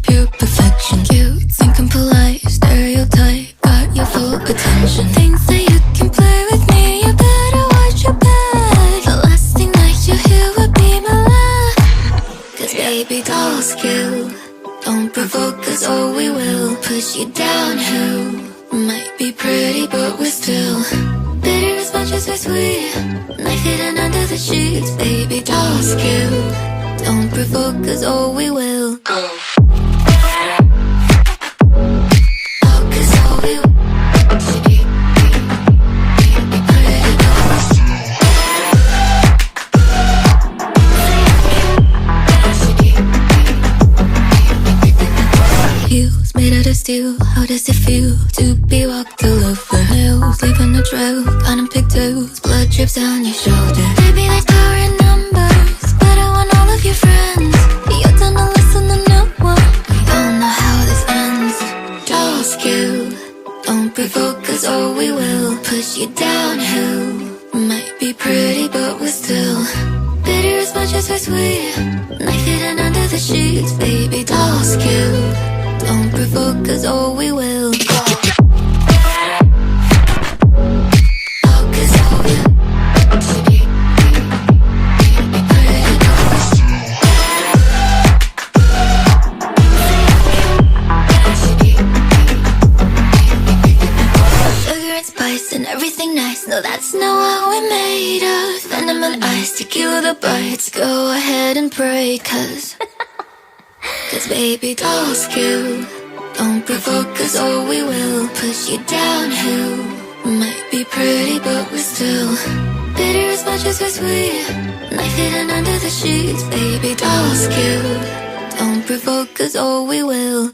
pure perfection. Cute, thinking polite, stereotype, got your full attention. Think that you can play with me, you better watch your back. The last thing that you hear would be my laugh. Cause baby doll skill, don't provoke us or we will push you downhill. Might be pretty but we're still bitter as much as we're sweet. Knife hidden under the sheets. Baby doll skill, don't provoke us or we will go. Steel. How does it feel to be walked all over? Nails leaving a trail, got 'em pigtails, blood drips down your shoulder. Baby, there's power in numbers, but I want all of your friends. You're done to listen to no one. We don't know how this ends. Doll skill, don't provoke us or we will push you downhill. Might be pretty but we're still bitter as much as we're sweet. Knife hidden under the sheets. Baby doll skill, don't provoke us or we will go. Sugar and spice and everything nice. No, that's not what we're made of. Venom and ice, tequila the bites. Go ahead and pray, cause baby doll skill, don't provoke us or we will push you downhill. Might be pretty but we're still bitter as much as we're sweet. Knife hidden under the sheets. Baby doll skill, don't provoke us or we will